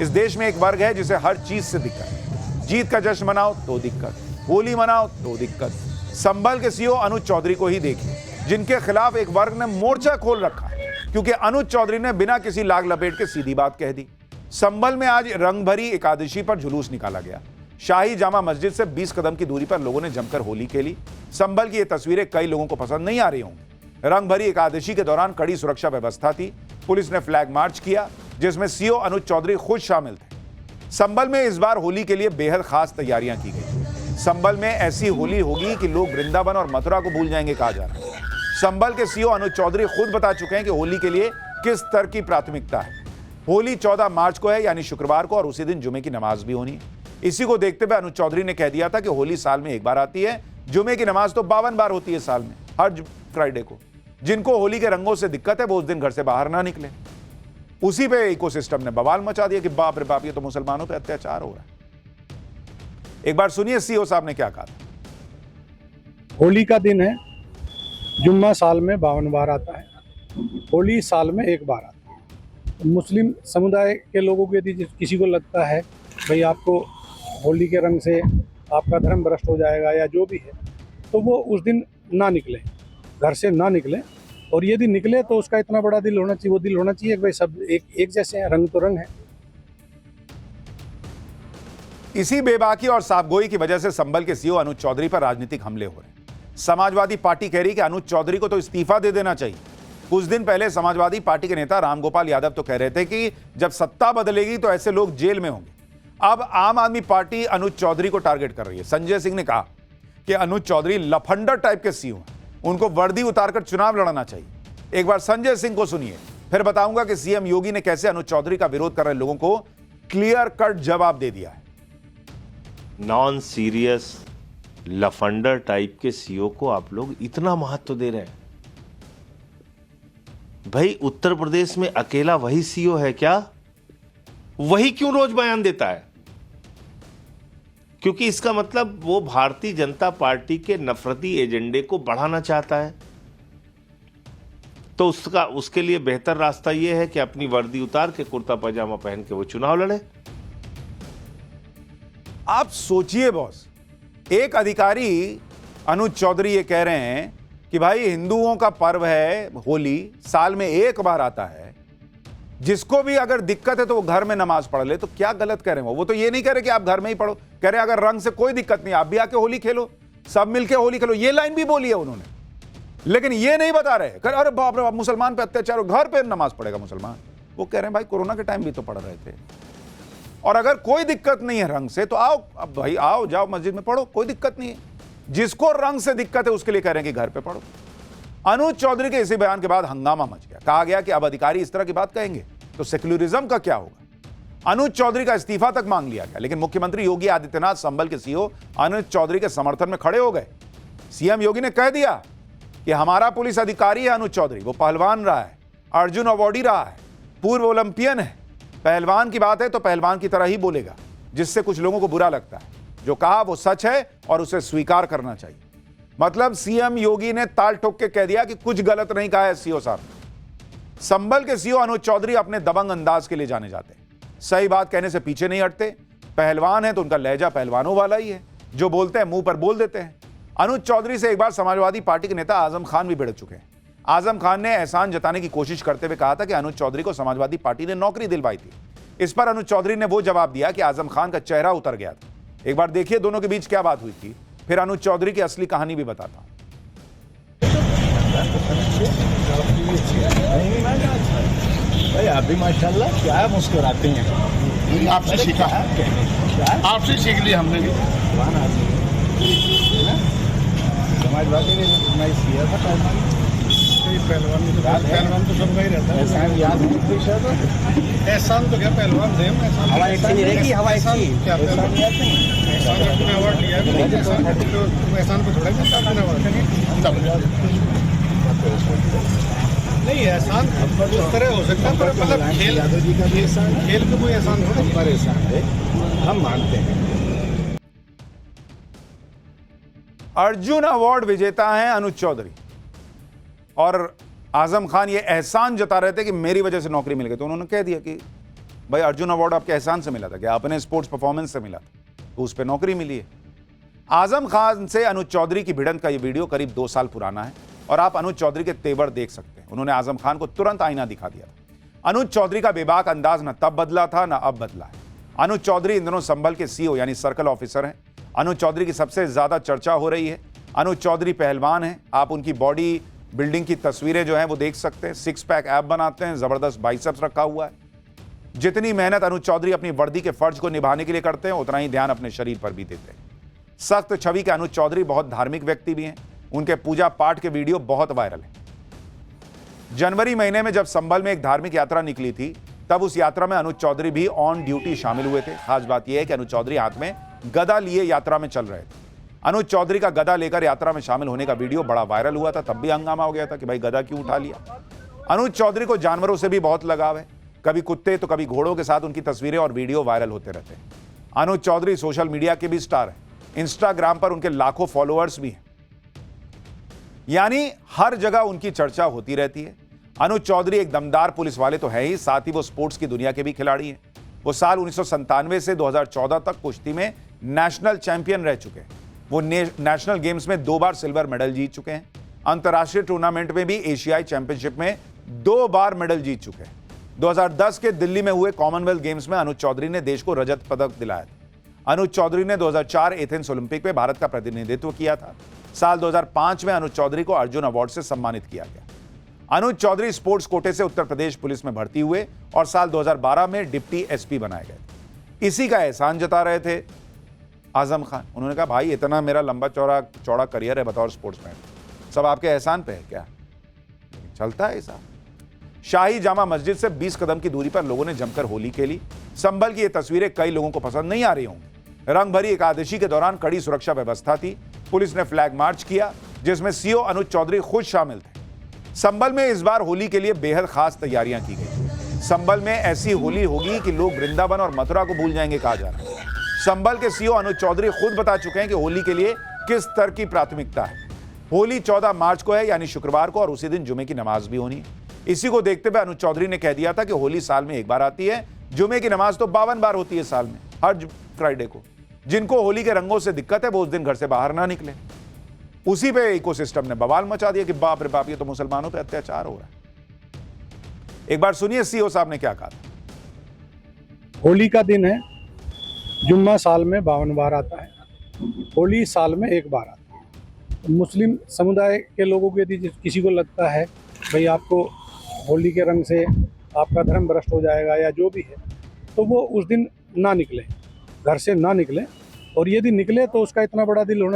इस देश में एक वर्ग है जिसे हर चीज से दिक्कत है। जीत का जश्न मनाओ तो दिक्कत, होली मनाओ तो दिक्कत। संभल के सीओ अनुज चौधरी को ही देखिए, जिनके खिलाफ एक वर्ग ने मोर्चा खोल रखा है क्योंकि अनुज चौधरी ने बिना किसी लाग लपेट के सीधी बात कह दी। संभल में आज रंग भरी एकादशी पर जुलूस निकाला गया। शाही जामा मस्जिद से 20 कदम की दूरी पर लोगों ने जमकर होली खेली। संभल की ये तस्वीरें कई लोगों को पसंद नहीं आ रही होंगी। रंग भरी एकादशी के दौरान कड़ी सुरक्षा व्यवस्था थी। पुलिस ने फ्लैग मार्च किया जिसमें सीओ अनुज चौधरी खुद शामिल थे। संभल में इस बार होली के लिए बेहद खास तैयारियां की गई। संभल में ऐसी होली होगी कि लोग वृंदावन और मथुरा को भूल जाएंगे कहा जा रहा है। संभल के सीओ अनुज चौधरी खुद बता चुके हैं कि होली के लिए किस स्तर की प्राथमिकता है। होली 14 मार्च को है, यानी शुक्रवार को, और उसी दिन जुमे की नमाज भी होनी है। इसी को देखते हुए अनुज चौधरी ने कह दिया था कि होली साल में एक बार आती है, जुमे की नमाज तो 52 बार होती है साल में, हर फ्राइडे को। जिनको होली के रंगों से दिक्कत है वो उस दिन घर से बाहर ना निकले। उसी पे इकोसिस्टम ने बवाल मचा दिया कि बाप रे बाप, ये तो मुसलमानों पे अत्याचार हो रहा है। एक बार सुनिए सीओ साहब ने क्या कहा था। होली का दिन है, जुम्मा साल में 52 बार आता है, होली साल में एक बार आता है। मुस्लिम समुदाय के लोगों को यदि किसी को लगता है भाई आपको होली के रंग से आपका धर्म भ्रष्ट हो जाएगा या जो भी है, तो वो उस दिन ना निकले, घर से ना निकले। और यदि निकले तो उसका इतना बड़ा दिल होना चाहिए, वो दिल होना चाहिए कि भाई सब एक जैसे हैं, रंग तो रंग है। इसी बेबाकी और साफगोई की वजह से संभल के सीओ अनुज चौधरी पर राजनीतिक हमले हो रहे हैं। समाजवादी पार्टी कह रही कि अनुज चौधरी को तो इस्तीफा दे देना चाहिए। कुछ दिन पहले समाजवादी पार्टी के नेता रामगोपाल यादव तो कह रहे थे कि जब सत्ता बदलेगी तो ऐसे लोग जेल में होंगे। अब आम आदमी पार्टी अनुज चौधरी को टारगेट कर रही है। संजय सिंह ने कहा कि अनुज चौधरी लफंडर टाइप के सीओ हैं, उनको वर्दी उतारकर चुनाव लड़ना चाहिए। एक बार संजय सिंह को सुनिए, फिर बताऊंगा कि सीएम योगी ने कैसे अनुज चौधरी का विरोध कर रहे लोगों को क्लियर कट जवाब दे दिया है। नॉन सीरियस लफंडर टाइप के सीओ को आप लोग इतना महत्व दे रहे हैं। भाई उत्तर प्रदेश में अकेला वही सीओ है क्या? वही क्यों रोज बयान देता है? क्योंकि इसका मतलब वो भारतीय जनता पार्टी के नफरती एजेंडे को बढ़ाना चाहता है। तो उसके लिए बेहतर रास्ता यह है कि अपनी वर्दी उतार के कुर्ता पजामा पहन के वो चुनाव लड़े। आप सोचिए बॉस, एक अधिकारी अनुज चौधरी ये कह रहे हैं कि भाई हिंदुओं का पर्व है होली, साल में एक बार आता है, जिसको भी अगर दिक्कत है तो वो घर में नमाज पढ़ ले। तो क्या गलत कह रहे हैं वो तो ये नहीं कह रहे कि आप घर में ही पढ़ो, कह रहे हैं अगर रंग से कोई दिक्कत नहीं, आप भी आके होली खेलो, सब मिलके होली खेलो। ये लाइन भी बोली है उन्होंने, लेकिन ये नहीं बता रहे अरे बाप रे बाप मुसलमान पे अत्याचार, घर पे नमाज पढ़ेगा मुसलमान। वो कह रहे हैं भाई कोरोना के टाइम भी तो पढ़ रहे थे, और अगर कोई दिक्कत नहीं है रंग से तो आओ, अब भाई आओ जाओ मस्जिद में पढ़ो, कोई दिक्कत नहीं है। जिसको रंग से दिक्कत है उसके लिए कह रहे हैं कि घर पे पढ़ो। अनुज चौधरी के इसी बयान के बाद हंगामा मच गया। कहा गया कि अब अधिकारी इस तरह की बात कहेंगे तो सेक्युलरिज्म का क्या होगा। अनुज चौधरी का इस्तीफा तक मांग लिया गया, लेकिन मुख्यमंत्री योगी आदित्यनाथ संभल के सीओ अनुज चौधरी के समर्थन में खड़े हो गए। सीएम योगी ने कह दिया कि हमारा पुलिस अधिकारी है अनुज चौधरी, वो पहलवान रहा है, अर्जुन अवार्डी रहा है, पूर्व ओलंपियन है। पहलवान की बात है तो पहलवान की तरह ही बोलेगा, जिससे कुछ लोगों को बुरा लगता है। जो कहा वो सच है और उसे स्वीकार करना चाहिए। मतलब सीएम योगी ने ताल ठोक के कह दिया कि कुछ गलत नहीं कहा है सीओ साहब। संभल के सीओ अनुज चौधरी अपने दबंग अंदाज के लिए जाने जाते हैं। सही बात कहने से पीछे नहीं हटते। पहलवान है तो उनका लहजा पहलवानों वाला ही है, जो बोलते हैं मुंह पर बोल देते हैं। अनुज चौधरी से एक बार समाजवादी पार्टी के नेता आजम खान भी भिड़ चुके हैं। आजम खान ने एहसान जताने की कोशिश करते हुए कहा था कि अनुज चौधरी को समाजवादी पार्टी ने नौकरी दिलवाई थी। इस पर अनुज चौधरी ने वो जवाब दिया कि आजम खान का चेहरा उतर गया था। एक बार देखिए दोनों के बीच क्या बात हुई थी, फिर अनुज चौधरी की असली कहानी भी बताता हूं। भाई आप भी माशाल्लाह क्या मुस्कुराते हैं। आपसे सीखा है, आपसे सीख लिया हमने भी। समाजवादी ने फरमाइश किया था पहलवान तो सबका ही रहता है। एहसान याद है? एहसान तो क्या पहलवान थे, हवा एक नहीं रहेगी, हवा एक क्या पहलवान याद नहीं? एहसान आपने अवार्ड लिया है, एहसान को थोड़ा मिलता है अवार्ड नहीं। एहसान इस तरह हो सकता है, मतलब खेल यादव जी का भी एहसान है, खेल का कोई एहसान थोड़ा पर एहसान है, हम मानते हैं। अर्जुन अवार्ड विजेता हैं अनुज चौधरी, और आजम खान ये एहसान जता रहे थे कि मेरी वजह से नौकरी मिल गई। तो उन्होंने कह दिया कि भाई अर्जुन अवार्ड आपके एहसान से मिला था क्या? अपने स्पोर्ट्स परफॉर्मेंस से मिला था, तो उस पर नौकरी मिली है। आजम खान से अनुज चौधरी की भिड़ंत का ये वीडियो करीब 2 साल पुराना है और आप अनुज चौधरी के तेवर देख सकते हैं। उन्होंने आजम खान को तुरंत आईना दिखा दिया था। अनुज चौधरी का बेबाक अंदाज न तब बदला था न अब बदला है। अनुज चौधरी इन दिनों संभल के सीईओ यानी सर्कल ऑफिसर हैं। अनुज चौधरी की सबसे ज्यादा चर्चा हो रही है। अनुज चौधरी पहलवान हैं। आप उनकी बॉडी बिल्डिंग की तस्वीरें जो हैं वो देख सकते हैं। 6 पैक ऐप बनाते हैं, जबरदस्त बाइसेप्स रखा हुआ है। जितनी मेहनत अनुज चौधरी अपनी वर्दी के फर्ज को निभाने के लिए करते हैं, उतना ही ध्यान अपने शरीर पर भी देते हैं। सख्त छवि के अनुज चौधरी बहुत धार्मिक व्यक्ति भी हैं। उनके पूजा पाठ के वीडियो बहुत वायरल हैं। जनवरी महीने में जब संभल में एक धार्मिक यात्रा निकली थी, तब उस यात्रा में अनुज चौधरी भी ऑन ड्यूटी शामिल हुए थे। खास बात यह है कि अनुज चौधरी हाथ में गदा लिए यात्रा में चल रहे थे। अनुज चौधरी का गदा लेकर यात्रा में शामिल होने का वीडियो बड़ा वायरल हुआ था। तब भी हंगामा हो गया था कि भाई गदा क्यों उठा लिया। अनुज चौधरी को जानवरों से भी बहुत लगाव है। कभी कुत्ते तो कभी घोड़ों के साथ उनकी तस्वीरें और वीडियो वायरल होते रहते हैं। अनुज चौधरी सोशल मीडिया के भी स्टार हैं। इंस्टाग्राम पर उनके लाखों फॉलोअर्स भी हैं, यानी हर जगह उनकी चर्चा होती रहती है। अनुज चौधरी एक दमदार पुलिस वाले तो है ही, साथ ही वो स्पोर्ट्स की दुनिया के भी खिलाड़ी हैं। वो साल 1997 से 2014 तक कुश्ती में नेशनल चैंपियन रह चुके हैं। वो नेशनल गेम्स में 2 बार सिल्वर मेडल जीत चुके हैं। अंतर्राष्ट्रीय टूर्नामेंट में भी एशियाई चैंपियनशिप में 2 बार मेडल जीत चुके हैं। 2010 के दिल्ली में हुए कॉमनवेल्थ गेम्स में अनुज चौधरी ने देश को रजत पदक दिलाया था। अनुज चौधरी ने 2004 एथेंस ओलंपिक में भारत का प्रतिनिधित्व किया था। साल 2005 में अनुज चौधरी को अर्जुन अवार्ड से सम्मानित किया गया। अनुज चौधरी स्पोर्ट्स कोटे से उत्तर प्रदेश पुलिस में भर्ती हुए और साल 2012 में डिप्टी एसपी बनाए गए। इसी का एहसान जता रहे थे आजम खान। उन्होंने कहा भाई इतना मेरा लंबा चौड़ा करियर है बतौर स्पोर्ट्समैन, सब आपके एहसान पे है क्या? चलता है ऐसा। शाही जामा मस्जिद से 20 कदम की दूरी पर लोगों ने जमकर होली खेली। संभल की ये तस्वीरें कई लोगों को पसंद नहीं आ रही होंगी। रंग भरी एकादशी के दौरान कड़ी सुरक्षा व्यवस्था थी। पुलिस ने फ्लैग मार्च किया, जिसमें सीओ अनुज चौधरी खुद शामिल थे। संभल में इस बार होली के लिए बेहद खास तैयारियां की गई। संभल में ऐसी होली होगी कि लोग वृंदावन और मथुरा को भूल जाएंगे, कहा जा रहा है। संभल के सीओ अनुज चौधरी खुद बता चुके हैं कि होली के लिए किस स्तर की प्राथमिकता है। होली 14 मार्च को है, यानी शुक्रवार को, और उसी दिन जुमे की नमाज भी होनी है। इसी को देखते हुए अनुज चौधरी ने कह दिया था कि होली साल में 1 बार आती है, जुमे की नमाज तो 52 बार होती है साल में, हर फ्राइडे को। जिनको होली के रंगों से दिक्कत है वो उस दिन घर से बाहर ना निकले। उसी पे इकोसिस्टम ने बवाल मचा दिया कि बाप रे बाप, ये तो मुसलमानों पे अत्याचार हो रहा है। एक बार सुनिए सीओ साहब ने क्या कहा था। होली का दिन है, जुम्मा साल में 52 बार आता है, होली साल में 1 बार आता है। मुस्लिम समुदाय के लोगों को यदि किसी को लगता है भाई आपको होली के रंग से आपका धर्म भ्रष्ट हो जाएगा या जो भी है, तो वो उस दिन ना निकले, घर से ना निकले, और यदि निकले तो उसका इतना बड़ा दिल होना